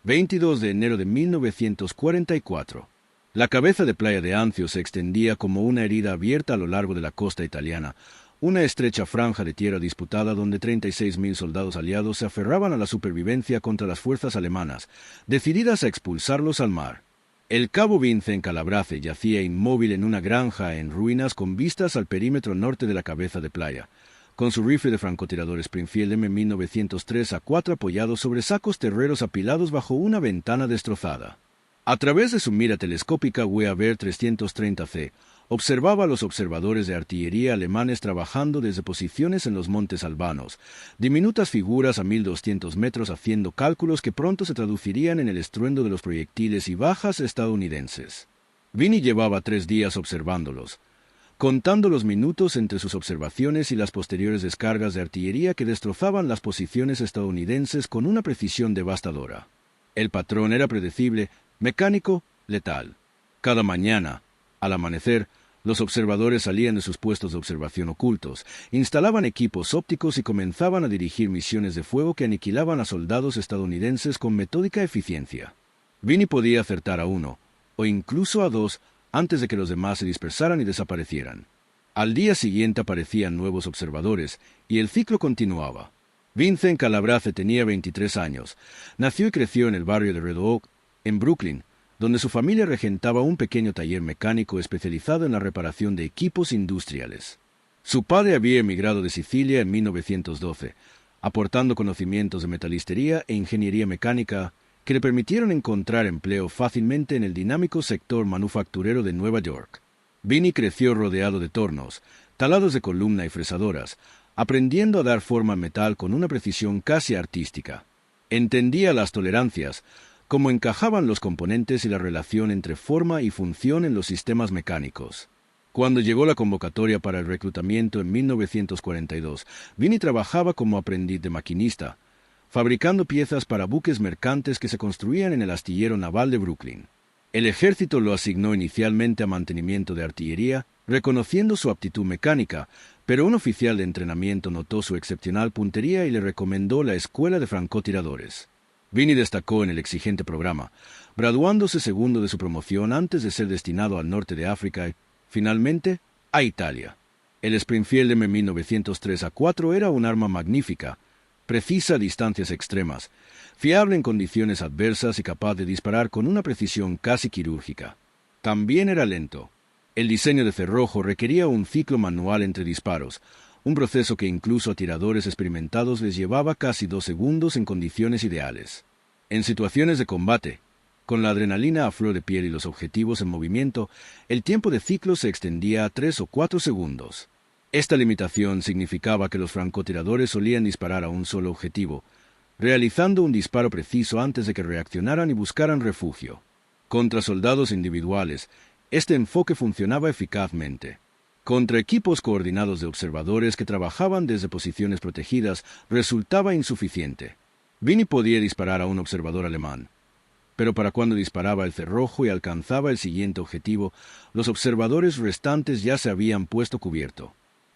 22 de enero de 1944. La cabeza de playa de Anzio se extendía como una herida abierta a lo largo de la costa italiana, una estrecha franja de tierra disputada donde 36.000 soldados aliados se aferraban a la supervivencia contra las fuerzas alemanas, decididas a expulsarlos al mar. El cabo Vincent Calabrese yacía inmóvil en una granja en ruinas con vistas al perímetro norte de la cabeza de playa, con su rifle de francotirador Springfield M1903A4 apoyado sobre sacos terreros apilados bajo una ventana destrozada. A través de su mira telescópica Weaver 330C, observaba a los observadores de artillería alemanes trabajando desde posiciones en los montes albanos, diminutas figuras a 1.200 metros haciendo cálculos que pronto se traducirían en el estruendo de los proyectiles y bajas estadounidenses. Vinny llevaba 3 días observándolos, contando los minutos entre sus observaciones y las posteriores descargas de artillería que destrozaban las posiciones estadounidenses con una precisión devastadora. El patrón era predecible, mecánico, letal. Cada mañana, al amanecer, los observadores salían de sus puestos de observación ocultos, instalaban equipos ópticos y comenzaban a dirigir misiones de fuego que aniquilaban a soldados estadounidenses con metódica eficiencia. Vinny podía acertar a 1, o incluso a 2, antes de que los demás se dispersaran y desaparecieran. Al día siguiente aparecían nuevos observadores, y el ciclo continuaba. Vincent Calabrese tenía 23 años. Nació y creció en el barrio de Red Oak, en Brooklyn, donde su familia regentaba un pequeño taller mecánico especializado en la reparación de equipos industriales. Su padre había emigrado de Sicilia en 1912, aportando conocimientos de metalistería e ingeniería mecánica que le permitieron encontrar empleo fácilmente en el dinámico sector manufacturero de Nueva York. Vinny creció rodeado de tornos, talados de columna y fresadoras, aprendiendo a dar forma al metal con una precisión casi artística. Entendía las tolerancias, cómo encajaban los componentes y la relación entre forma y función en los sistemas mecánicos. Cuando llegó la convocatoria para el reclutamiento en 1942, Vinny trabajaba como aprendiz de maquinista, fabricando piezas para buques mercantes que se construían en el astillero naval de Brooklyn. El ejército lo asignó inicialmente a mantenimiento de artillería, reconociendo su aptitud mecánica, pero un oficial de entrenamiento notó su excepcional puntería y le recomendó la escuela de francotiradores. Vinny destacó en el exigente programa, graduándose segundo de su promoción antes de ser destinado al norte de África y, finalmente, a Italia. El Springfield M1903A4 era un arma magnífica, precisa a distancias extremas, fiable en condiciones adversas y capaz de disparar con una precisión casi quirúrgica. También era lento. El diseño de cerrojo requería un ciclo manual entre disparos, un proceso que incluso a tiradores experimentados les llevaba casi 2 segundos en condiciones ideales. En situaciones de combate, con la adrenalina a flor de piel y los objetivos en movimiento, el tiempo de ciclo se extendía a 3 o 4 segundos. Esta limitación significaba que los francotiradores solían disparar a un solo objetivo, realizando un disparo preciso antes de que reaccionaran y buscaran refugio. Contra soldados individuales, este enfoque funcionaba eficazmente. Contra equipos coordinados de observadores que trabajaban desde posiciones protegidas, resultaba insuficiente. Vinny podía disparar a un observador alemán, pero para cuando disparaba el cerrojo y alcanzaba el siguiente objetivo, los observadores restantes ya se habían puesto cubierto.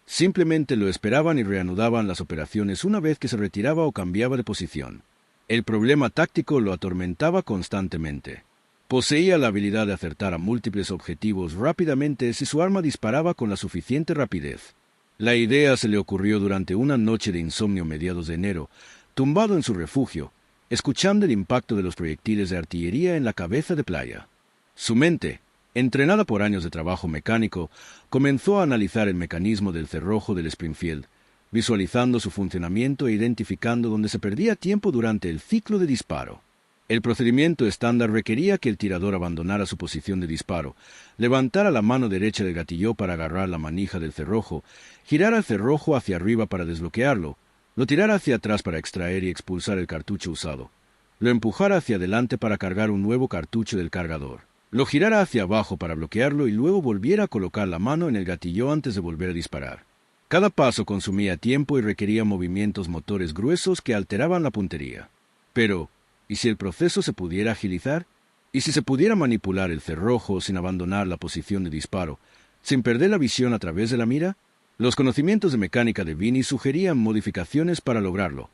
Simplemente lo esperaban y reanudaban las operaciones una vez que se retiraba o cambiaba de posición. El problema táctico lo atormentaba constantemente. Poseía la habilidad de acertar a múltiples objetivos rápidamente si su arma disparaba con la suficiente rapidez. La idea se le ocurrió durante una noche de insomnio a mediados de enero, tumbado en su refugio, escuchando el impacto de los proyectiles de artillería en la cabeza de playa. Su mente, entrenada por años de trabajo mecánico, comenzó a analizar el mecanismo del cerrojo del Springfield, visualizando su funcionamiento e identificando dónde se perdía tiempo durante el ciclo de disparo. El procedimiento estándar requería que el tirador abandonara su posición de disparo, levantara la mano derecha del gatillo para agarrar la manija del cerrojo, girara el cerrojo hacia arriba para desbloquearlo, lo tirara hacia atrás para extraer y expulsar el cartucho usado, lo empujara hacia adelante para cargar un nuevo cartucho del cargador, lo girara hacia abajo para bloquearlo y luego volviera a colocar la mano en el gatillo antes de volver a disparar. Cada paso consumía tiempo y requería movimientos motores gruesos que alteraban la puntería. Pero, ¿y si el proceso se pudiera agilizar? ¿Y si se pudiera manipular el cerrojo sin abandonar la posición de disparo, sin perder la visión a través de la mira? Los conocimientos de mecánica de Vinny sugerían modificaciones para lograrlo.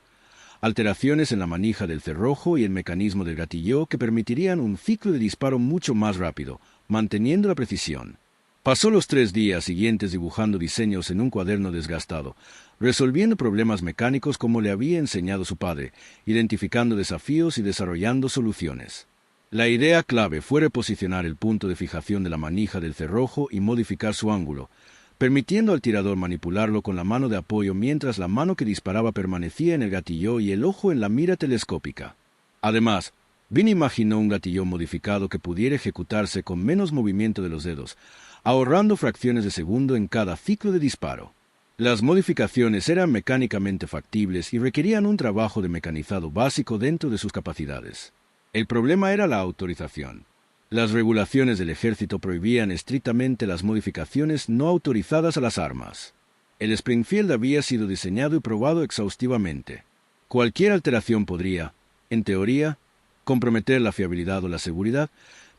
alteraciones en la manija del cerrojo y el mecanismo del gatillo que permitirían un ciclo de disparo mucho más rápido, manteniendo la precisión. Pasó los 3 días siguientes dibujando diseños en un cuaderno desgastado, resolviendo problemas mecánicos como le había enseñado su padre, identificando desafíos y desarrollando soluciones. La idea clave fue reposicionar el punto de fijación de la manija del cerrojo y modificar su ángulo, permitiendo al tirador manipularlo con la mano de apoyo mientras la mano que disparaba permanecía en el gatillo y el ojo en la mira telescópica. Además, Vini imaginó un gatillo modificado que pudiera ejecutarse con menos movimiento de los dedos, ahorrando fracciones de segundo en cada ciclo de disparo. Las modificaciones eran mecánicamente factibles y requerían un trabajo de mecanizado básico dentro de sus capacidades. El problema era la autorización. Las regulaciones del ejército prohibían estrictamente las modificaciones no autorizadas a las armas. El Springfield había sido diseñado y probado exhaustivamente. Cualquier alteración podría, en teoría, comprometer la fiabilidad o la seguridad,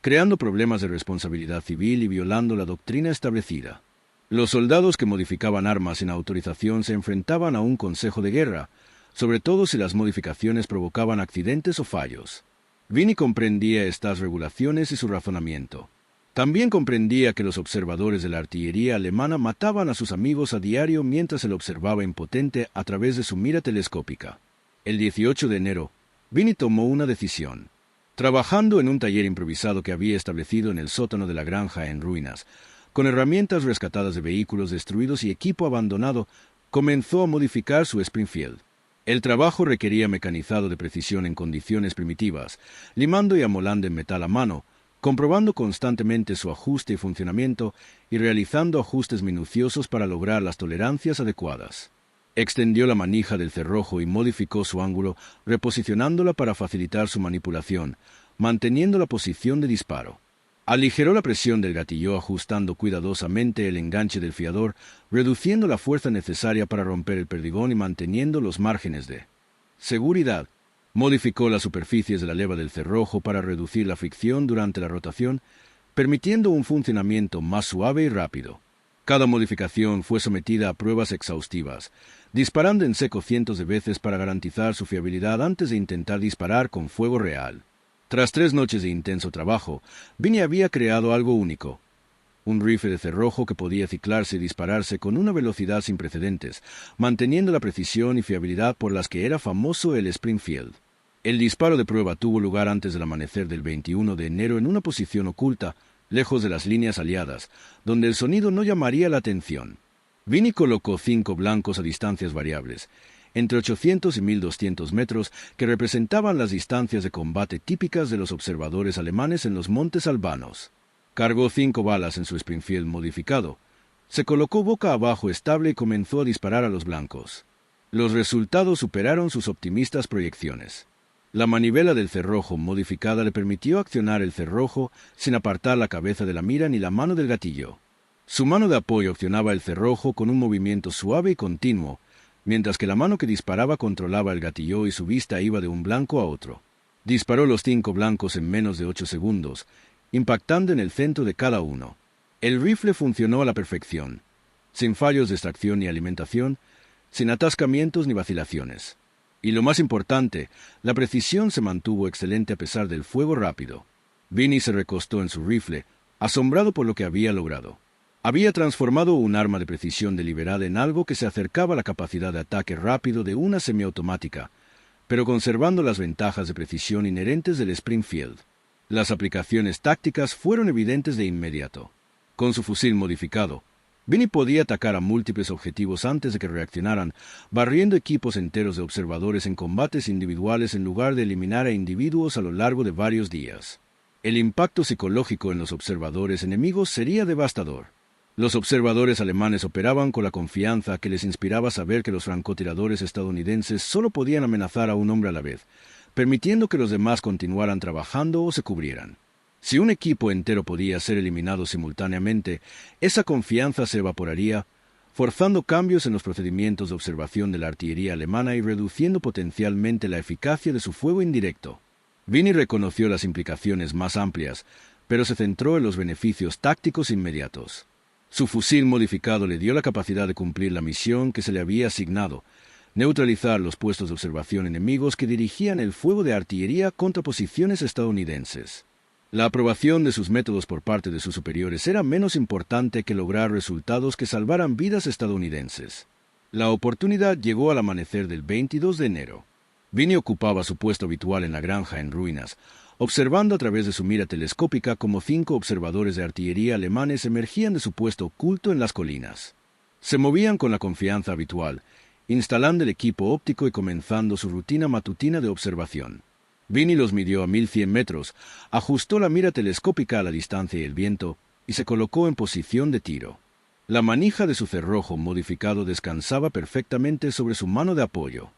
creando problemas de responsabilidad civil y violando la doctrina establecida. Los soldados que modificaban armas sin autorización se enfrentaban a un consejo de guerra, sobre todo si las modificaciones provocaban accidentes o fallos. Vini comprendía estas regulaciones y su razonamiento. También comprendía que los observadores de la artillería alemana mataban a sus amigos a diario mientras él observaba impotente a través de su mira telescópica. El 18 de enero, Vini tomó una decisión. Trabajando en un taller improvisado que había establecido en el sótano de la granja en ruinas, con herramientas rescatadas de vehículos destruidos y equipo abandonado, comenzó a modificar su Springfield. El trabajo requería mecanizado de precisión en condiciones primitivas, limando y amolando en metal a mano, comprobando constantemente su ajuste y funcionamiento y realizando ajustes minuciosos para lograr las tolerancias adecuadas. Extendió la manija del cerrojo y modificó su ángulo, reposicionándola para facilitar su manipulación, manteniendo la posición de disparo. Aligeró la presión del gatillo ajustando cuidadosamente el enganche del fiador, reduciendo la fuerza necesaria para romper el perdigón y manteniendo los márgenes de seguridad. Modificó las superficies de la leva del cerrojo para reducir la fricción durante la rotación, permitiendo un funcionamiento más suave y rápido. Cada modificación fue sometida a pruebas exhaustivas, disparando en seco cientos de veces para garantizar su fiabilidad antes de intentar disparar con fuego real. Tras 3 noches de intenso trabajo, Vini había creado algo único. Un rifle de cerrojo que podía ciclarse y dispararse con una velocidad sin precedentes, manteniendo la precisión y fiabilidad por las que era famoso el Springfield. El disparo de prueba tuvo lugar antes del amanecer del 21 de enero en una posición oculta, lejos de las líneas aliadas, donde el sonido no llamaría la atención. Vini colocó 5 blancos a distancias variables, entre 800 y 1200 metros, que representaban las distancias de combate típicas de los observadores alemanes en los montes albanos. Cargó 5 balas en su Springfield modificado. Se colocó boca abajo estable y comenzó a disparar a los blancos. Los resultados superaron sus optimistas proyecciones. La manivela del cerrojo modificada le permitió accionar el cerrojo sin apartar la cabeza de la mira ni la mano del gatillo. Su mano de apoyo accionaba el cerrojo con un movimiento suave y continuo, mientras que la mano que disparaba controlaba el gatillo y su vista iba de un blanco a otro. Disparó los 5 blancos en menos de 8 segundos, impactando en el centro de cada uno. El rifle funcionó a la perfección, sin fallos de extracción ni alimentación, sin atascamientos ni vacilaciones. Y lo más importante, la precisión se mantuvo excelente a pesar del fuego rápido. Vini se recostó en su rifle, asombrado por lo que había logrado. Había transformado un arma de precisión deliberada en algo que se acercaba a la capacidad de ataque rápido de una semiautomática, pero conservando las ventajas de precisión inherentes del Springfield. Las aplicaciones tácticas fueron evidentes de inmediato. Con su fusil modificado, Vini podía atacar a múltiples objetivos antes de que reaccionaran, barriendo equipos enteros de observadores en combates individuales en lugar de eliminar a individuos a lo largo de varios días. El impacto psicológico en los observadores enemigos sería devastador. Los observadores alemanes operaban con la confianza que les inspiraba saber que los francotiradores estadounidenses solo podían amenazar a un hombre a la vez, permitiendo que los demás continuaran trabajando o se cubrieran. Si un equipo entero podía ser eliminado simultáneamente, esa confianza se evaporaría, forzando cambios en los procedimientos de observación de la artillería alemana y reduciendo potencialmente la eficacia de su fuego indirecto. Vini reconoció las implicaciones más amplias, pero se centró en los beneficios tácticos inmediatos. Su fusil modificado le dio la capacidad de cumplir la misión que se le había asignado, neutralizar los puestos de observación enemigos que dirigían el fuego de artillería contra posiciones estadounidenses. La aprobación de sus métodos por parte de sus superiores era menos importante que lograr resultados que salvaran vidas estadounidenses. La oportunidad llegó al amanecer del 22 de enero. Vinnie ocupaba su puesto habitual en la granja en ruinas, observando a través de su mira telescópica cómo 5 observadores de artillería alemanes emergían de su puesto oculto en las colinas. Se movían con la confianza habitual, instalando el equipo óptico y comenzando su rutina matutina de observación. Vinnie los midió a 1100 metros, ajustó la mira telescópica a la distancia y el viento, y se colocó en posición de tiro. La manija de su cerrojo modificado descansaba perfectamente sobre su mano de apoyo.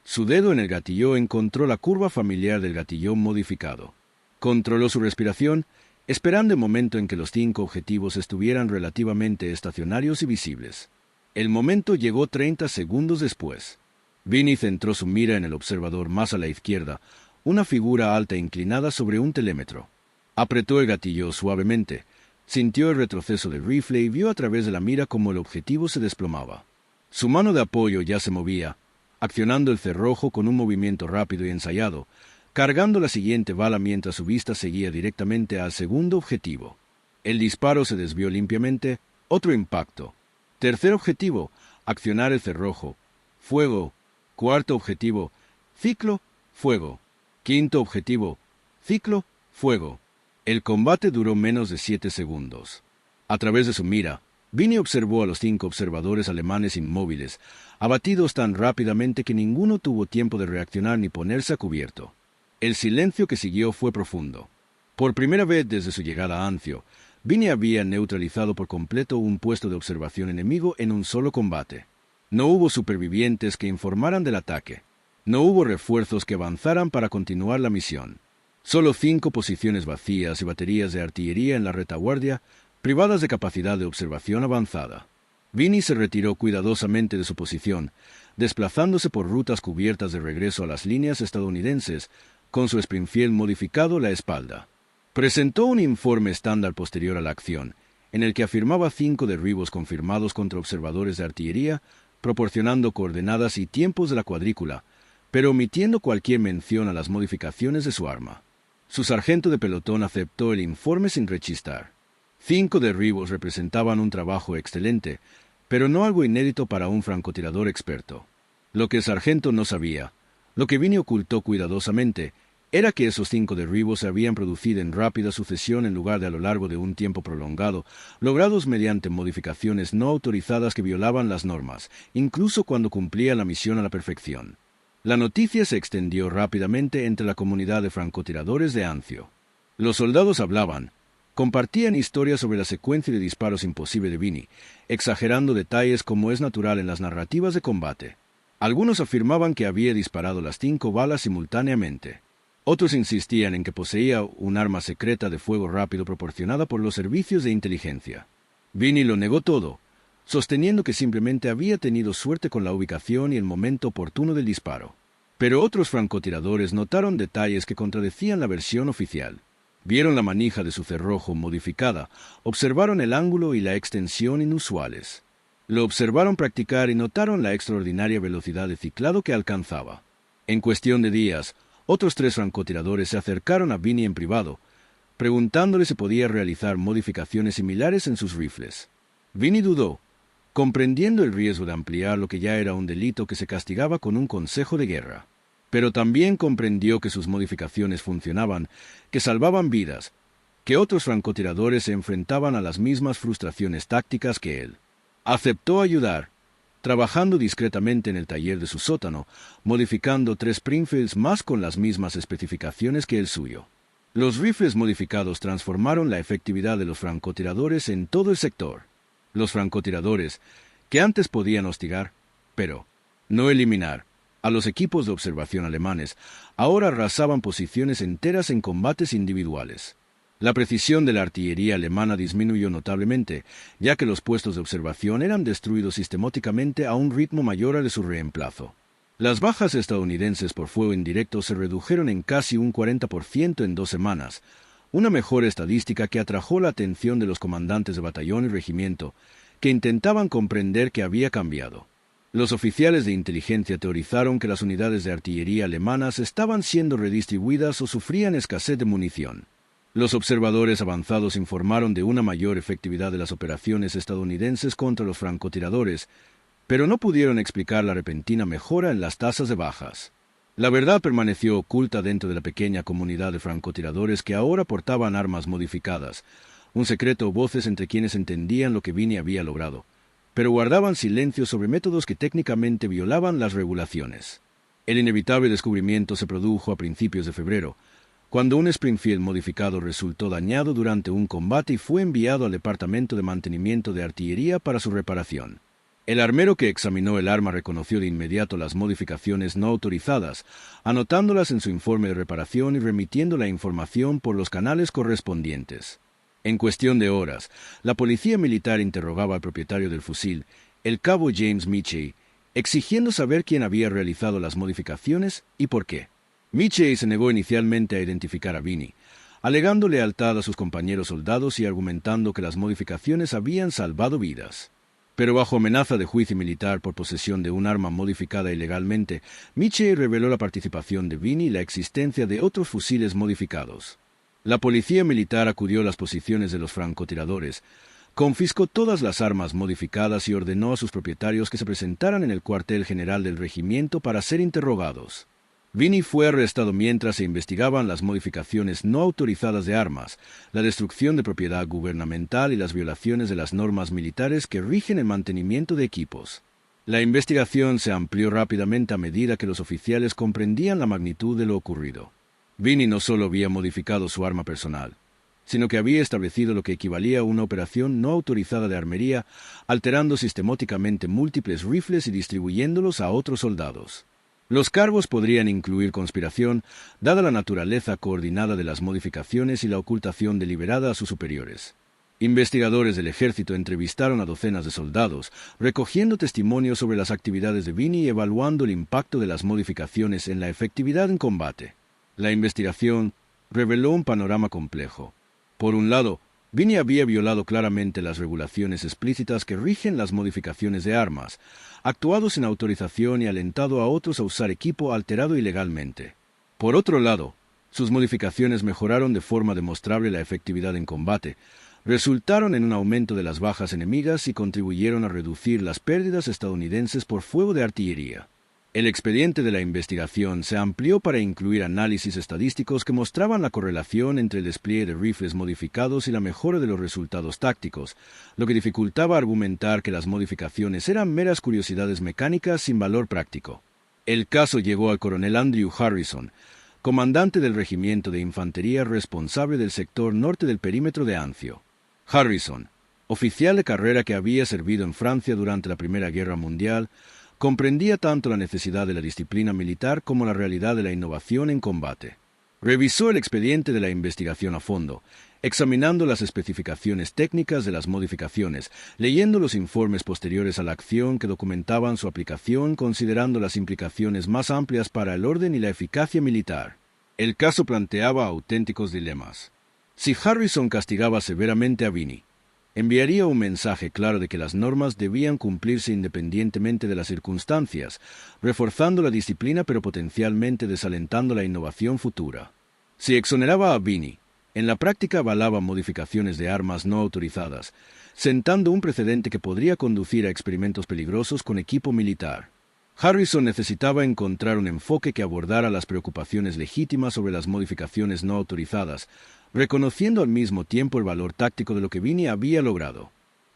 Su dedo en el gatillo encontró la curva familiar del gatillón modificado. Controló su respiración, esperando el momento en que los 5 objetivos estuvieran relativamente estacionarios y visibles. El momento llegó 30 segundos después. Vinnie centró su mira en el observador más a la izquierda, una figura alta inclinada sobre un telémetro. Apretó el gatillo suavemente, sintió el retroceso del rifle y vio a través de la mira cómo el objetivo se desplomaba. Su mano de apoyo ya se movía, accionando el cerrojo con un movimiento rápido y ensayado, cargando la siguiente bala mientras su vista seguía directamente al segundo objetivo. El disparo se desvió limpiamente, otro impacto. Tercer objetivo, accionar el cerrojo. Fuego. Cuarto objetivo, ciclo, fuego. Quinto objetivo, ciclo, fuego. El combate duró menos de 7 segundos. A través de su mira, Vinnie observó a los 5 observadores alemanes inmóviles, abatidos tan rápidamente que ninguno tuvo tiempo de reaccionar ni ponerse a cubierto. El silencio que siguió fue profundo. Por primera vez desde su llegada a Anzio, Vinnie había neutralizado por completo un puesto de observación enemigo en un solo combate. No hubo supervivientes que informaran del ataque. No hubo refuerzos que avanzaran para continuar la misión. Solo 5 posiciones vacías y baterías de artillería en la retaguardia, privadas de capacidad de observación avanzada. Vinnie se retiró cuidadosamente de su posición, desplazándose por rutas cubiertas de regreso a las líneas estadounidenses, con su Springfield modificado a la espalda. Presentó un informe estándar posterior a la acción, en el que afirmaba 5 derribos confirmados contra observadores de artillería, proporcionando coordenadas y tiempos de la cuadrícula, pero omitiendo cualquier mención a las modificaciones de su arma. Su sargento de pelotón aceptó el informe sin rechistar. 5 derribos representaban un trabajo excelente, pero no algo inédito para un francotirador experto. Lo que el sargento no sabía, lo que Vinnie ocultó cuidadosamente, era que esos 5 derribos se habían producido en rápida sucesión en lugar de a lo largo de un tiempo prolongado, logrados mediante modificaciones no autorizadas que violaban las normas, incluso cuando cumplía la misión a la perfección. La noticia se extendió rápidamente entre la comunidad de francotiradores de Anzio. Los soldados hablaban, compartían historias sobre la secuencia de disparos imposible de Vinnie, exagerando detalles como es natural en las narrativas de combate. Algunos afirmaban que había disparado las 5 balas simultáneamente. Otros insistían en que poseía un arma secreta de fuego rápido proporcionada por los servicios de inteligencia. Vinnie lo negó todo, sosteniendo que simplemente había tenido suerte con la ubicación y el momento oportuno del disparo. Pero otros francotiradores notaron detalles que contradecían la versión oficial. Vieron la manija de su cerrojo modificada, observaron el ángulo y la extensión inusuales. Lo observaron practicar y notaron la extraordinaria velocidad de ciclado que alcanzaba. En cuestión de días, otros 3 francotiradores se acercaron a Vinnie en privado, preguntándole si podía realizar modificaciones similares en sus rifles. Vinnie dudó, comprendiendo el riesgo de ampliar lo que ya era un delito que se castigaba con un consejo de guerra. Pero también comprendió que sus modificaciones funcionaban, que salvaban vidas, que otros francotiradores se enfrentaban a las mismas frustraciones tácticas que él. Aceptó ayudar, trabajando discretamente en el taller de su sótano, modificando 3 Springfields más con las mismas especificaciones que el suyo. Los rifles modificados transformaron la efectividad de los francotiradores en todo el sector. Los francotiradores, que antes podían hostigar, pero no eliminar, a los equipos de observación alemanes, ahora arrasaban posiciones enteras en combates individuales. La precisión de la artillería alemana disminuyó notablemente, ya que los puestos de observación eran destruidos sistemáticamente a un ritmo mayor al de su reemplazo. Las bajas estadounidenses por fuego indirecto se redujeron en casi un 40% en 2 semanas, una mejor estadística que atrajo la atención de los comandantes de batallón y regimiento, que intentaban comprender qué había cambiado. Los oficiales de inteligencia teorizaron que las unidades de artillería alemanas estaban siendo redistribuidas o sufrían escasez de munición. Los observadores avanzados informaron de una mayor efectividad de las operaciones estadounidenses contra los francotiradores, pero no pudieron explicar la repentina mejora en las tasas de bajas. La verdad permaneció oculta dentro de la pequeña comunidad de francotiradores que ahora portaban armas modificadas, un secreto o voces entre quienes entendían lo que Vimy había logrado, pero guardaban silencio sobre métodos que técnicamente violaban las regulaciones. El inevitable descubrimiento se produjo a principios de febrero, cuando un Springfield modificado resultó dañado durante un combate y fue enviado al Departamento de Mantenimiento de Artillería para su reparación. El armero que examinó el arma reconoció de inmediato las modificaciones no autorizadas, anotándolas en su informe de reparación y remitiendo la información por los canales correspondientes. En cuestión de horas, la policía militar interrogaba al propietario del fusil, el cabo James Meachey, exigiendo saber quién había realizado las modificaciones y por qué. Meachey se negó inicialmente a identificar a Vimy, alegando lealtad a sus compañeros soldados y argumentando que las modificaciones habían salvado vidas. Pero bajo amenaza de juicio militar por posesión de un arma modificada ilegalmente, Meachey reveló la participación de Vimy y la existencia de otros fusiles modificados. La policía militar acudió a las posiciones de los francotiradores, confiscó todas las armas modificadas y ordenó a sus propietarios que se presentaran en el cuartel general del regimiento para ser interrogados. Vimy fue arrestado mientras se investigaban las modificaciones no autorizadas de armas, la destrucción de propiedad gubernamental y las violaciones de las normas militares que rigen el mantenimiento de equipos. La investigación se amplió rápidamente a medida que los oficiales comprendían la magnitud de lo ocurrido. Vimy no solo había modificado su arma personal, sino que había establecido lo que equivalía a una operación no autorizada de armería, alterando sistemáticamente múltiples rifles y distribuyéndolos a otros soldados. Los cargos podrían incluir conspiración, dada la naturaleza coordinada de las modificaciones y la ocultación deliberada a sus superiores. Investigadores del ejército entrevistaron a docenas de soldados, recogiendo testimonios sobre las actividades de Vimy y evaluando el impacto de las modificaciones en la efectividad en combate. La investigación reveló un panorama complejo. Por un lado, Vimy había violado claramente las regulaciones explícitas que rigen las modificaciones de armas, actuado sin autorización y alentado a otros a usar equipo alterado ilegalmente. Por otro lado, sus modificaciones mejoraron de forma demostrable la efectividad en combate, resultaron en un aumento de las bajas enemigas y contribuyeron a reducir las pérdidas estadounidenses por fuego de artillería. El expediente de la investigación se amplió para incluir análisis estadísticos que mostraban la correlación entre el despliegue de rifles modificados y la mejora de los resultados tácticos, lo que dificultaba argumentar que las modificaciones eran meras curiosidades mecánicas sin valor práctico. El caso llegó al coronel Andrew Harrison, comandante del regimiento de infantería responsable del sector norte del perímetro de Anzio. Harrison, oficial de carrera que había servido en Francia durante la Primera Guerra Mundial, comprendía tanto la necesidad de la disciplina militar como la realidad de la innovación en combate. Revisó el expediente de la investigación a fondo, examinando las especificaciones técnicas de las modificaciones, leyendo los informes posteriores a la acción que documentaban su aplicación, considerando las implicaciones más amplias para el orden y la eficacia militar. El caso planteaba auténticos dilemas. Si Harrison castigaba severamente a Vimy, enviaría un mensaje claro de que las normas debían cumplirse independientemente de las circunstancias, reforzando la disciplina pero potencialmente desalentando la innovación futura. Si exoneraba a Vimy, en la práctica avalaba modificaciones de armas no autorizadas, sentando un precedente que podría conducir a experimentos peligrosos con equipo militar. Harrison necesitaba encontrar un enfoque que abordara las preocupaciones legítimas sobre las modificaciones no autorizadas, reconociendo al mismo tiempo el valor táctico de lo que Vimy había logrado.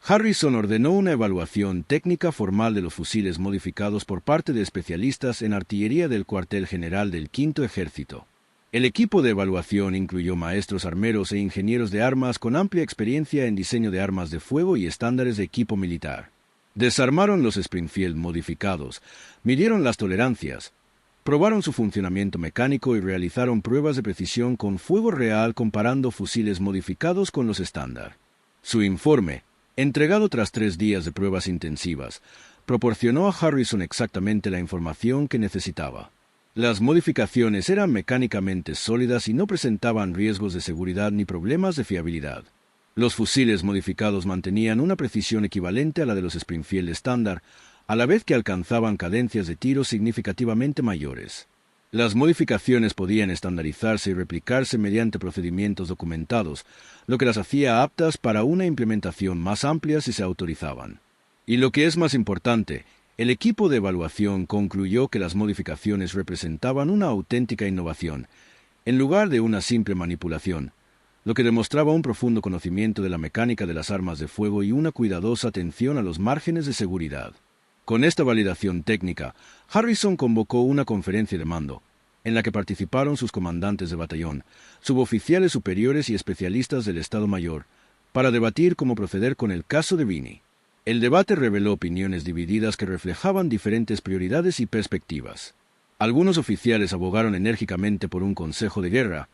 Harrison ordenó una evaluación técnica formal de los fusiles modificados por parte de especialistas en artillería del cuartel general del Quinto Ejército. El equipo de evaluación incluyó maestros armeros e ingenieros de armas con amplia experiencia en diseño de armas de fuego y estándares de equipo militar. Desarmaron los Springfield modificados, midieron las tolerancias, probaron su funcionamiento mecánico y realizaron pruebas de precisión con fuego real comparando fusiles modificados con los estándar. Su informe, entregado tras 3 días de pruebas intensivas, proporcionó a Harrison exactamente la información que necesitaba. Las modificaciones eran mecánicamente sólidas y no presentaban riesgos de seguridad ni problemas de fiabilidad. Los fusiles modificados mantenían una precisión equivalente a la de los Springfield estándar, a la vez que alcanzaban cadencias de tiro significativamente mayores. Las modificaciones podían estandarizarse y replicarse mediante procedimientos documentados, lo que las hacía aptas para una implementación más amplia si se autorizaban. Y lo que es más importante, el equipo de evaluación concluyó que las modificaciones representaban una auténtica innovación, en lugar de una simple manipulación, lo que demostraba un profundo conocimiento de la mecánica de las armas de fuego y una cuidadosa atención a los márgenes de seguridad. Con esta validación técnica, Harrison convocó una conferencia de mando, en la que participaron sus comandantes de batallón, suboficiales superiores y especialistas del Estado Mayor, para debatir cómo proceder con el caso de Vimy. El debate reveló opiniones divididas que reflejaban diferentes prioridades y perspectivas. Algunos oficiales abogaron enérgicamente por un consejo de guerra,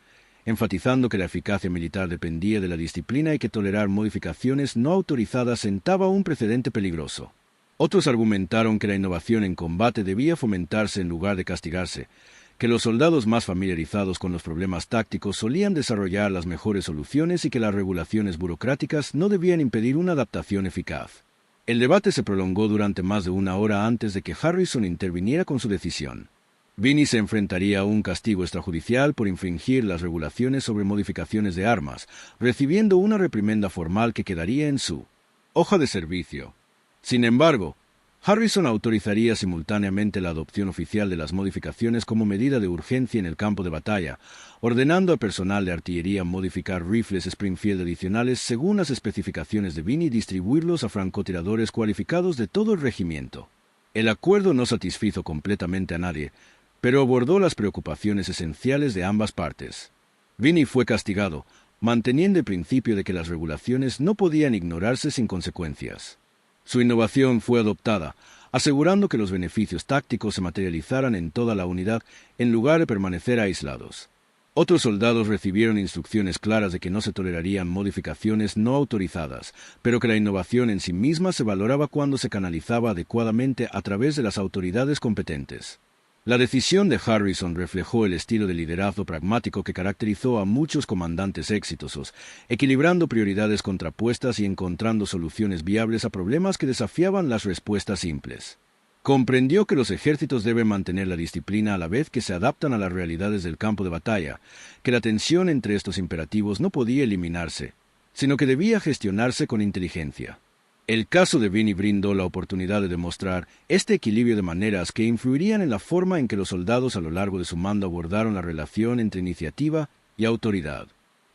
enfatizando que la eficacia militar dependía de la disciplina y que tolerar modificaciones no autorizadas sentaba un precedente peligroso. Otros argumentaron que la innovación en combate debía fomentarse en lugar de castigarse, que los soldados más familiarizados con los problemas tácticos solían desarrollar las mejores soluciones y que las regulaciones burocráticas no debían impedir una adaptación eficaz. El debate se prolongó durante más de una hora antes de que Harrison interviniera con su decisión. Vimy se enfrentaría a un castigo extrajudicial por infringir las regulaciones sobre modificaciones de armas, recibiendo una reprimenda formal que quedaría en su hoja de servicio. Sin embargo, Harrison autorizaría simultáneamente la adopción oficial de las modificaciones como medida de urgencia en el campo de batalla, ordenando al personal de artillería modificar rifles Springfield adicionales según las especificaciones de Vimy y distribuirlos a francotiradores cualificados de todo el regimiento. El acuerdo no satisfizo completamente a nadie, pero abordó las preocupaciones esenciales de ambas partes. Vimy fue castigado, manteniendo el principio de que las regulaciones no podían ignorarse sin consecuencias. Su innovación fue adoptada, asegurando que los beneficios tácticos se materializaran en toda la unidad en lugar de permanecer aislados. Otros soldados recibieron instrucciones claras de que no se tolerarían modificaciones no autorizadas, pero que la innovación en sí misma se valoraba cuando se canalizaba adecuadamente a través de las autoridades competentes. La decisión de Harrison reflejó el estilo de liderazgo pragmático que caracterizó a muchos comandantes exitosos, equilibrando prioridades contrapuestas y encontrando soluciones viables a problemas que desafiaban las respuestas simples. Comprendió que los ejércitos deben mantener la disciplina a la vez que se adaptan a las realidades del campo de batalla, que la tensión entre estos imperativos no podía eliminarse, sino que debía gestionarse con inteligencia. El caso de Vimy brindó la oportunidad de demostrar este equilibrio de maneras que influirían en la forma en que los soldados a lo largo de su mando abordaron la relación entre iniciativa y autoridad.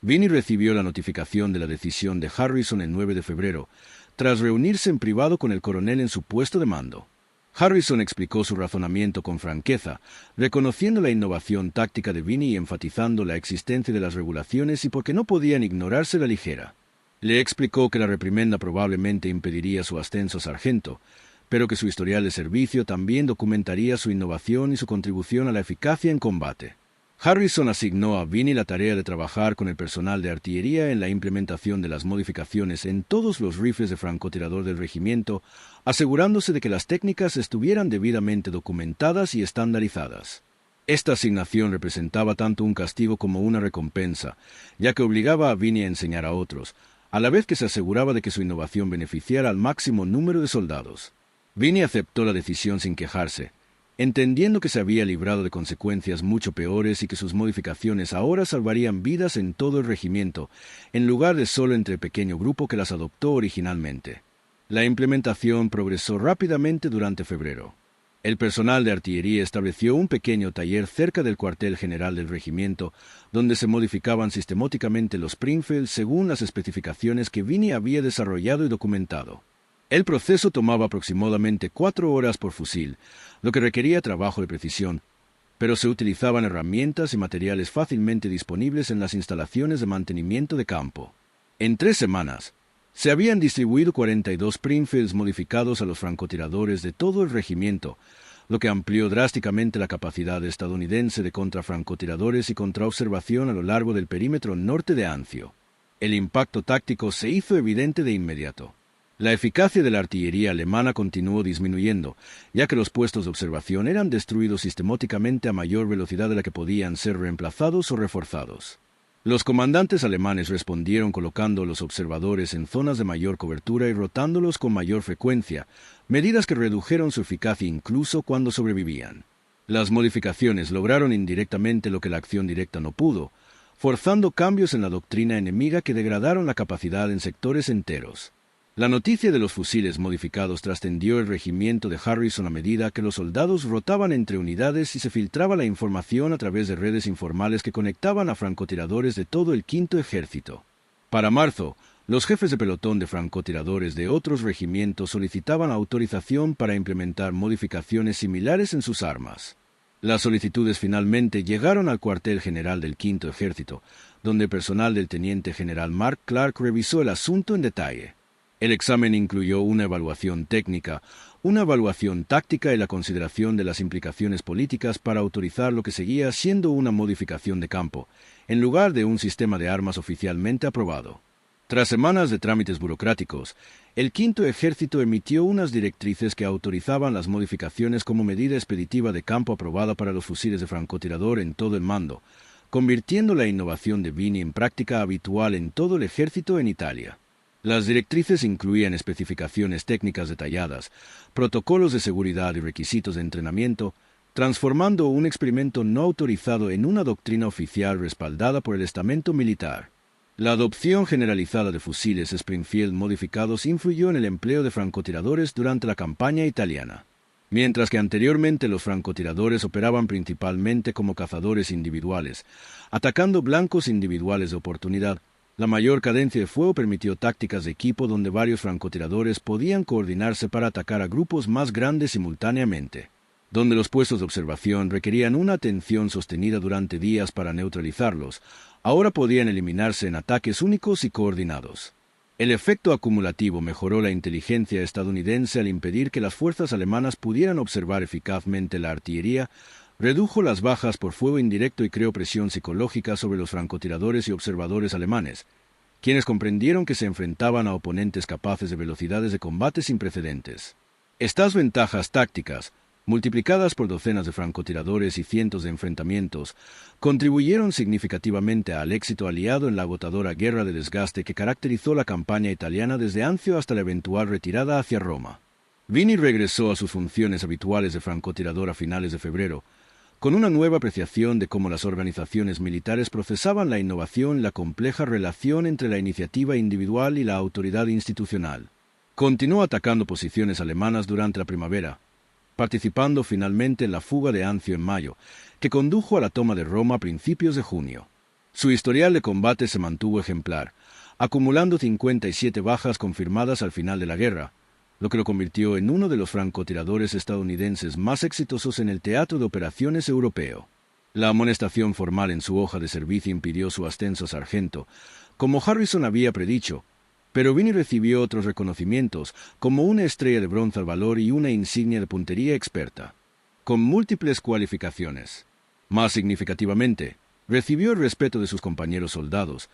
Vimy recibió la notificación de la decisión de Harrison el 9 de febrero, tras reunirse en privado con el coronel en su puesto de mando. Harrison explicó su razonamiento con franqueza, reconociendo la innovación táctica de Vimy y enfatizando la existencia de las regulaciones y por qué no podían ignorarse a la ligera. Le explicó que la reprimenda probablemente impediría su ascenso a sargento, pero que su historial de servicio también documentaría su innovación y su contribución a la eficacia en combate. Harrison asignó a Vimy la tarea de trabajar con el personal de artillería en la implementación de las modificaciones en todos los rifles de francotirador del regimiento, asegurándose de que las técnicas estuvieran debidamente documentadas y estandarizadas. Esta asignación representaba tanto un castigo como una recompensa, ya que obligaba a Vimy a enseñar a otros, a la vez que se aseguraba de que su innovación beneficiara al máximo número de soldados. Vimy aceptó la decisión sin quejarse, entendiendo que se había librado de consecuencias mucho peores y que sus modificaciones ahora salvarían vidas en todo el regimiento, en lugar de solo entre el pequeño grupo que las adoptó originalmente. La implementación progresó rápidamente durante febrero. El personal de artillería estableció un pequeño taller cerca del cuartel general del regimiento, donde se modificaban sistemáticamente los Springfield según las especificaciones que Vimy había desarrollado y documentado. El proceso tomaba aproximadamente 4 horas por fusil, lo que requería trabajo de precisión, pero se utilizaban herramientas y materiales fácilmente disponibles en las instalaciones de mantenimiento de campo. En 3 semanas, se habían distribuido 42 Springfields modificados a los francotiradores de todo el regimiento, lo que amplió drásticamente la capacidad estadounidense de contrafrancotiradores y contraobservación a lo largo del perímetro norte de Anzio. El impacto táctico se hizo evidente de inmediato. La eficacia de la artillería alemana continuó disminuyendo, ya que los puestos de observación eran destruidos sistemáticamente a mayor velocidad de la que podían ser reemplazados o reforzados. Los comandantes alemanes respondieron colocando los observadores en zonas de mayor cobertura y rotándolos con mayor frecuencia, medidas que redujeron su eficacia incluso cuando sobrevivían. Las modificaciones lograron indirectamente lo que la acción directa no pudo, forzando cambios en la doctrina enemiga que degradaron la capacidad en sectores enteros. La noticia de los fusiles modificados trascendió el regimiento de Harrison a medida que los soldados rotaban entre unidades y se filtraba la información a través de redes informales que conectaban a francotiradores de todo el Quinto Ejército. Para marzo, los jefes de pelotón de francotiradores de otros regimientos solicitaban autorización para implementar modificaciones similares en sus armas. Las solicitudes finalmente llegaron al cuartel general del Quinto Ejército, donde personal del teniente general Mark Clark revisó el asunto en detalle. El examen incluyó una evaluación técnica, una evaluación táctica y la consideración de las implicaciones políticas para autorizar lo que seguía siendo una modificación de campo, en lugar de un sistema de armas oficialmente aprobado. Tras semanas de trámites burocráticos, el Quinto Ejército emitió unas directrices que autorizaban las modificaciones como medida expeditiva de campo aprobada para los fusiles de francotirador en todo el mando, convirtiendo la innovación de Vini en práctica habitual en todo el ejército en Italia. Las directrices incluían especificaciones técnicas detalladas, protocolos de seguridad y requisitos de entrenamiento, transformando un experimento no autorizado en una doctrina oficial respaldada por el estamento militar. La adopción generalizada de fusiles Springfield modificados influyó en el empleo de francotiradores durante la campaña italiana. Mientras que anteriormente los francotiradores operaban principalmente como cazadores individuales, atacando blancos individuales de oportunidad, la mayor cadencia de fuego permitió tácticas de equipo donde varios francotiradores podían coordinarse para atacar a grupos más grandes simultáneamente, donde los puestos de observación requerían una atención sostenida durante días para neutralizarlos, ahora podían eliminarse en ataques únicos y coordinados. El efecto acumulativo mejoró la inteligencia estadounidense al impedir que las fuerzas alemanas pudieran observar eficazmente la artillería, redujo las bajas por fuego indirecto y creó presión psicológica sobre los francotiradores y observadores alemanes, quienes comprendieron que se enfrentaban a oponentes capaces de velocidades de combate sin precedentes. Estas ventajas tácticas, multiplicadas por docenas de francotiradores y cientos de enfrentamientos, contribuyeron significativamente al éxito aliado en la agotadora guerra de desgaste que caracterizó la campaña italiana desde Anzio hasta la eventual retirada hacia Roma. Vini regresó a sus funciones habituales de francotirador a finales de febrero, con una nueva apreciación de cómo las organizaciones militares procesaban la innovación y la compleja relación entre la iniciativa individual y la autoridad institucional. Continuó atacando posiciones alemanas durante la primavera, participando finalmente en la fuga de Anzio en mayo, que condujo a la toma de Roma a principios de junio. Su historial de combate se mantuvo ejemplar, acumulando 57 bajas confirmadas al final de la guerra, lo que lo convirtió en uno de los francotiradores estadounidenses más exitosos en el teatro de operaciones europeo. La amonestación formal en su hoja de servicio impidió su ascenso a sargento, como Harrison había predicho, pero Vini recibió otros reconocimientos, como una estrella de bronce al valor y una insignia de puntería experta, con múltiples cualificaciones. Más significativamente, recibió el respeto de sus compañeros soldados,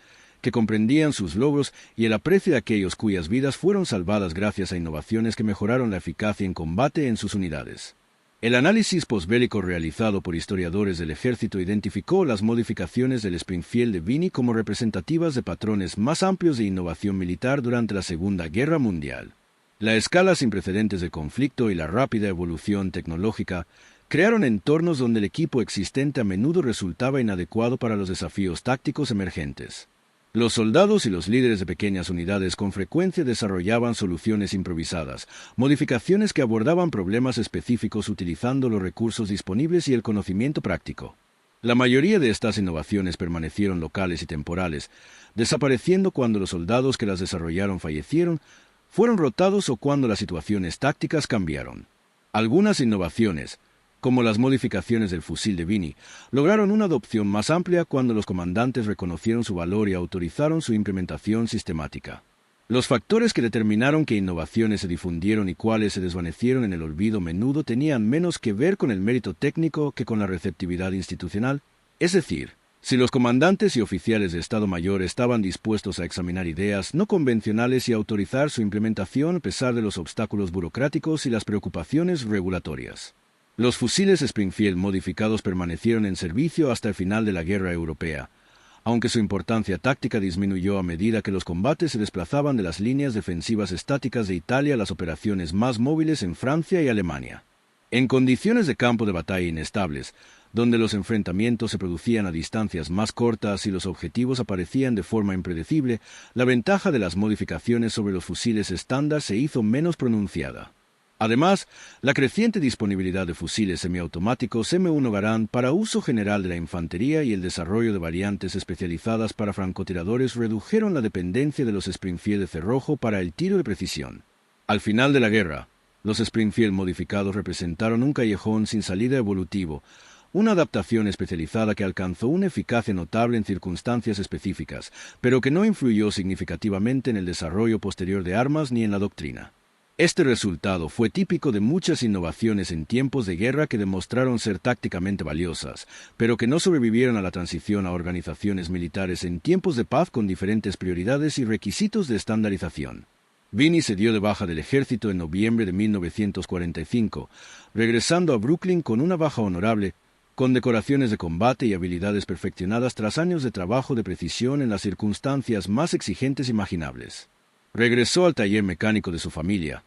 que comprendían sus logros y el aprecio de aquellos cuyas vidas fueron salvadas gracias a innovaciones que mejoraron la eficacia en combate en sus unidades. El análisis posbélico realizado por historiadores del ejército identificó las modificaciones del Springfield de Vini como representativas de patrones más amplios de innovación militar durante la Segunda Guerra Mundial. La escala sin precedentes de conflicto y la rápida evolución tecnológica crearon entornos donde el equipo existente a menudo resultaba inadecuado para los desafíos tácticos emergentes. Los soldados y los líderes de pequeñas unidades con frecuencia desarrollaban soluciones improvisadas, modificaciones que abordaban problemas específicos utilizando los recursos disponibles y el conocimiento práctico. La mayoría de estas innovaciones permanecieron locales y temporales, desapareciendo cuando los soldados que las desarrollaron fallecieron, fueron rotados o cuando las situaciones tácticas cambiaron. Algunas innovaciones, como las modificaciones del fusil de Vini, lograron una adopción más amplia cuando los comandantes reconocieron su valor y autorizaron su implementación sistemática. Los factores que determinaron qué innovaciones se difundieron y cuáles se desvanecieron en el olvido menudo tenían menos que ver con el mérito técnico que con la receptividad institucional, es decir, si los comandantes y oficiales de Estado Mayor estaban dispuestos a examinar ideas no convencionales y autorizar su implementación a pesar de los obstáculos burocráticos y las preocupaciones regulatorias. Los fusiles Springfield modificados permanecieron en servicio hasta el final de la Guerra Europea, aunque su importancia táctica disminuyó a medida que los combates se desplazaban de las líneas defensivas estáticas de Italia a las operaciones más móviles en Francia y Alemania. En condiciones de campo de batalla inestables, donde los enfrentamientos se producían a distancias más cortas y los objetivos aparecían de forma impredecible, la ventaja de las modificaciones sobre los fusiles estándar se hizo menos pronunciada. Además, la creciente disponibilidad de fusiles semiautomáticos M1 Garand para uso general de la infantería y el desarrollo de variantes especializadas para francotiradores redujeron la dependencia de los Springfield de cerrojo para el tiro de precisión. Al final de la guerra, los Springfield modificados representaron un callejón sin salida evolutivo, una adaptación especializada que alcanzó una eficacia notable en circunstancias específicas, pero que no influyó significativamente en el desarrollo posterior de armas ni en la doctrina. Este resultado fue típico de muchas innovaciones en tiempos de guerra que demostraron ser tácticamente valiosas, pero que no sobrevivieron a la transición a organizaciones militares en tiempos de paz con diferentes prioridades y requisitos de estandarización. Vinnie se dio de baja del ejército en noviembre de 1945, regresando a Brooklyn con una baja honorable, con decoraciones de combate y habilidades perfeccionadas tras años de trabajo de precisión en las circunstancias más exigentes imaginables. Regresó al taller mecánico de su familia,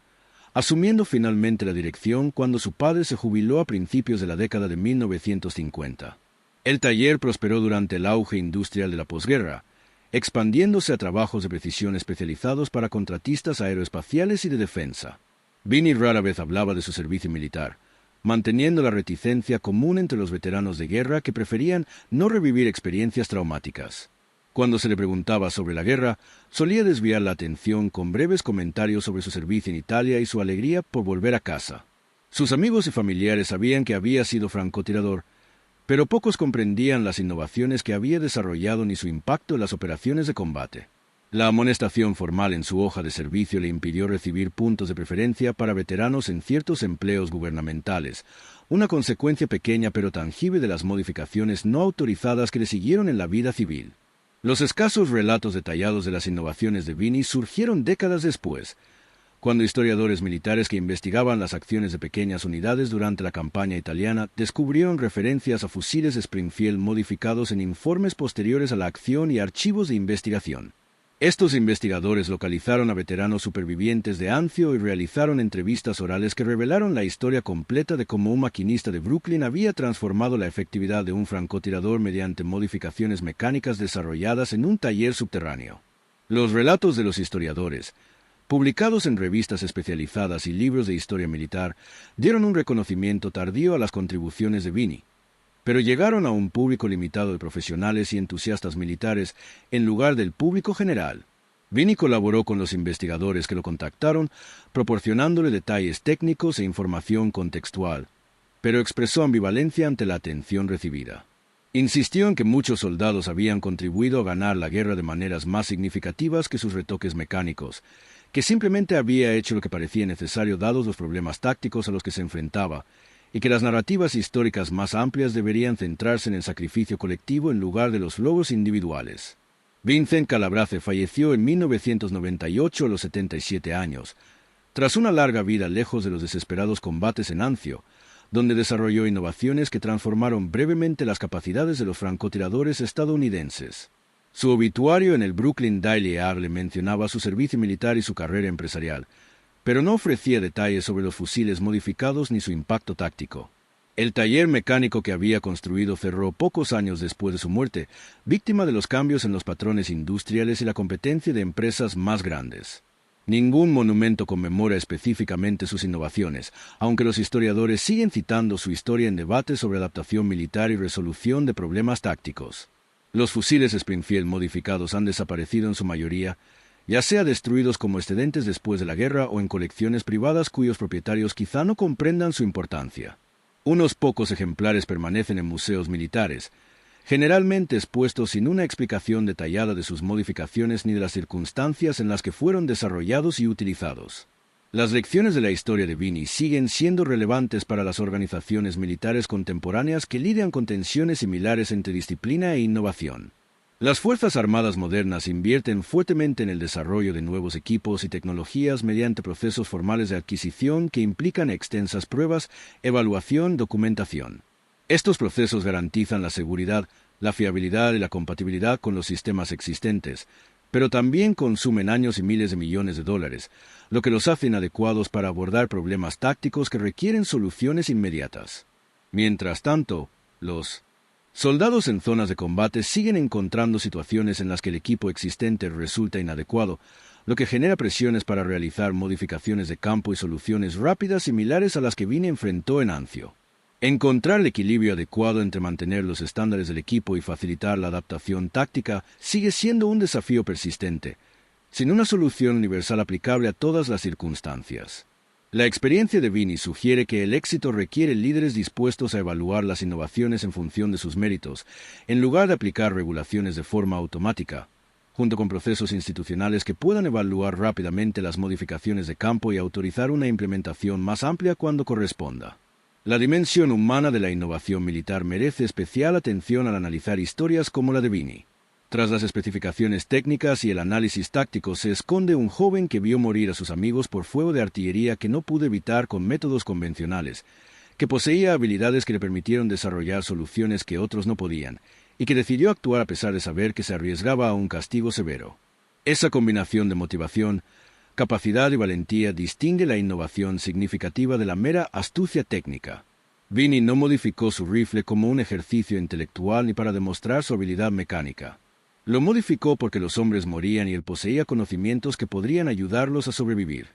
asumiendo finalmente la dirección cuando su padre se jubiló a principios de la década de 1950. El taller prosperó durante el auge industrial de la posguerra, expandiéndose a trabajos de precisión especializados para contratistas aeroespaciales y de defensa. Vinnie rara vez hablaba de su servicio militar, manteniendo la reticencia común entre los veteranos de guerra que preferían no revivir experiencias traumáticas. Cuando se le preguntaba sobre la guerra, solía desviar la atención con breves comentarios sobre su servicio en Italia y su alegría por volver a casa. Sus amigos y familiares sabían que había sido francotirador, pero pocos comprendían las innovaciones que había desarrollado ni su impacto en las operaciones de combate. La amonestación formal en su hoja de servicio le impidió recibir puntos de preferencia para veteranos en ciertos empleos gubernamentales, una consecuencia pequeña pero tangible de las modificaciones no autorizadas que le siguieron en la vida civil. Los escasos relatos detallados de las innovaciones de Vinnie surgieron décadas después, cuando historiadores militares que investigaban las acciones de pequeñas unidades durante la campaña italiana descubrieron referencias a fusiles Springfield modificados en informes posteriores a la acción y archivos de investigación. Estos investigadores localizaron a veteranos supervivientes de Anzio y realizaron entrevistas orales que revelaron la historia completa de cómo un maquinista de Brooklyn había transformado la efectividad de un francotirador mediante modificaciones mecánicas desarrolladas en un taller subterráneo. Los relatos de los historiadores, publicados en revistas especializadas y libros de historia militar, dieron un reconocimiento tardío a las contribuciones de Vinnie, pero llegaron a un público limitado de profesionales y entusiastas militares en lugar del público general. Vinnie colaboró con los investigadores que lo contactaron, proporcionándole detalles técnicos e información contextual, pero expresó ambivalencia ante la atención recibida. Insistió en que muchos soldados habían contribuido a ganar la guerra de maneras más significativas que sus retoques mecánicos, que simplemente había hecho lo que parecía necesario dados los problemas tácticos a los que se enfrentaba, y que las narrativas históricas más amplias deberían centrarse en el sacrificio colectivo en lugar de los logros individuales. Vincent Calabrese falleció en 1998 a los 77 años, tras una larga vida lejos de los desesperados combates en Anzio, donde desarrolló innovaciones que transformaron brevemente las capacidades de los francotiradores estadounidenses. Su obituario en el Brooklyn Daily le mencionaba su servicio militar y su carrera empresarial, pero no ofrecía detalles sobre los fusiles modificados ni su impacto táctico. El taller mecánico que había construido cerró pocos años después de su muerte, víctima de los cambios en los patrones industriales y la competencia de empresas más grandes. Ningún monumento conmemora específicamente sus innovaciones, aunque los historiadores siguen citando su historia en debates sobre adaptación militar y resolución de problemas tácticos. Los fusiles Springfield modificados han desaparecido en su mayoría, ya sea destruidos como excedentes después de la guerra o en colecciones privadas cuyos propietarios quizá no comprendan su importancia. Unos pocos ejemplares permanecen en museos militares, generalmente expuestos sin una explicación detallada de sus modificaciones ni de las circunstancias en las que fueron desarrollados y utilizados. Las lecciones de la historia de Vinnie siguen siendo relevantes para las organizaciones militares contemporáneas que lidian con tensiones similares entre disciplina e innovación. Las Fuerzas Armadas modernas invierten fuertemente en el desarrollo de nuevos equipos y tecnologías mediante procesos formales de adquisición que implican extensas pruebas, evaluación, documentación. Estos procesos garantizan la seguridad la fiabilidad y la compatibilidad con los sistemas existentes, pero también consumen años y miles de millones de dólares, lo que los hace inadecuados para abordar problemas tácticos que requieren soluciones inmediatas. Mientras tanto, los soldados en zonas de combate siguen encontrando situaciones en las que el equipo existente resulta inadecuado, lo que genera presiones para realizar modificaciones de campo y soluciones rápidas similares a las que Vini enfrentó en Anzio. Encontrar el equilibrio adecuado entre mantener los estándares del equipo y facilitar la adaptación táctica sigue siendo un desafío persistente, sin una solución universal aplicable a todas las circunstancias. La experiencia de Vini sugiere que el éxito requiere líderes dispuestos a evaluar las innovaciones en función de sus méritos, en lugar de aplicar regulaciones de forma automática, junto con procesos institucionales que puedan evaluar rápidamente las modificaciones de campo y autorizar una implementación más amplia cuando corresponda. La dimensión humana de la innovación militar merece especial atención al analizar historias como la de Vini. Tras las especificaciones técnicas y el análisis táctico se esconde un joven que vio morir a sus amigos por fuego de artillería que no pudo evitar con métodos convencionales, que poseía habilidades que le permitieron desarrollar soluciones que otros no podían, y que decidió actuar a pesar de saber que se arriesgaba a un castigo severo. Esa combinación de motivación, capacidad y valentía distingue la innovación significativa de la mera astucia técnica. Vini no modificó su rifle como un ejercicio intelectual ni para demostrar su habilidad mecánica. Lo modificó porque los hombres morían y él poseía conocimientos que podrían ayudarlos a sobrevivir.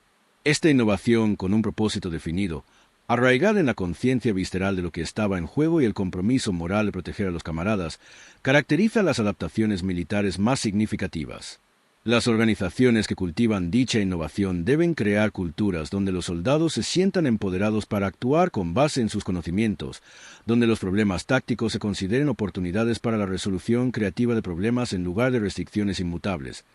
Esta innovación, con un propósito definido, arraigada en la conciencia visceral de lo que estaba en juego y el compromiso moral de proteger a los camaradas, caracteriza las adaptaciones militares más significativas. Las organizaciones que cultivan dicha innovación deben crear culturas donde los soldados se sientan empoderados para actuar con base en sus conocimientos, donde los problemas tácticos se consideren oportunidades para la resolución creativa de problemas en lugar de restricciones inmutables,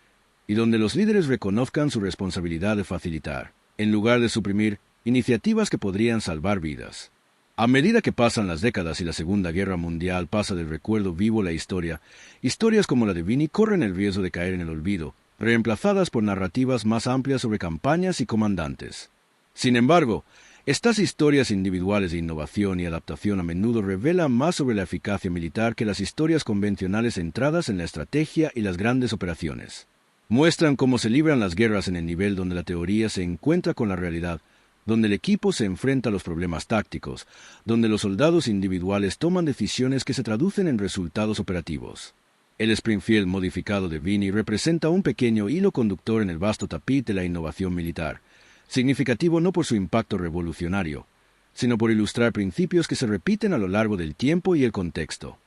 y donde los líderes reconozcan su responsabilidad de facilitar, en lugar de suprimir, iniciativas que podrían salvar vidas. A medida que pasan las décadas y la Segunda Guerra Mundial pasa del recuerdo vivo la historia, historias como la de Vini corren el riesgo de caer en el olvido, reemplazadas por narrativas más amplias sobre campañas y comandantes. Sin embargo, estas historias individuales de innovación y adaptación a menudo revelan más sobre la eficacia militar que las historias convencionales centradas en la estrategia y las grandes operaciones. Muestran cómo se libran las guerras en el nivel donde la teoría se encuentra con la realidad, donde el equipo se enfrenta a los problemas tácticos, donde los soldados individuales toman decisiones que se traducen en resultados operativos. El Springfield modificado de Vini representa un pequeño hilo conductor en el vasto tapiz de la innovación militar, significativo no por su impacto revolucionario, sino por ilustrar principios que se repiten a lo largo del tiempo y el contexto.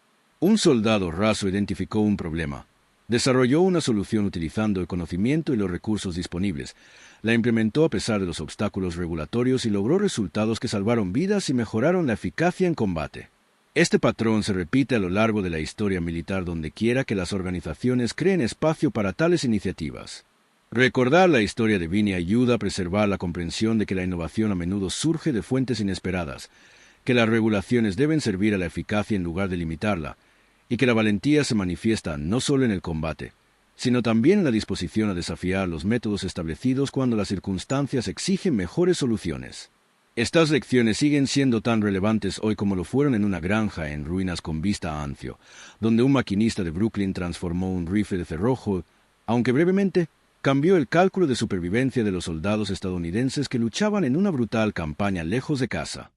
Un soldado raso identificó un problema, desarrolló una solución utilizando el conocimiento y los recursos disponibles, la implementó a pesar de los obstáculos regulatorios y logró resultados que salvaron vidas y mejoraron la eficacia en combate. Este patrón se repite a lo largo de la historia militar donde quiera que las organizaciones creen espacio para tales iniciativas. Recordar la historia de Vini ayuda a preservar la comprensión de que la innovación a menudo surge de fuentes inesperadas, que las regulaciones deben servir a la eficacia en lugar de limitarla, y que la valentía se manifiesta no solo en el combate, sino también en la disposición a desafiar los métodos establecidos cuando las circunstancias exigen mejores soluciones. Estas lecciones siguen siendo tan relevantes hoy como lo fueron en una granja en ruinas con vista a Anzio, donde un maquinista de Brooklyn transformó un rifle de cerrojo, aunque brevemente, cambió el cálculo de supervivencia de los soldados estadounidenses que luchaban en una brutal campaña lejos de casa.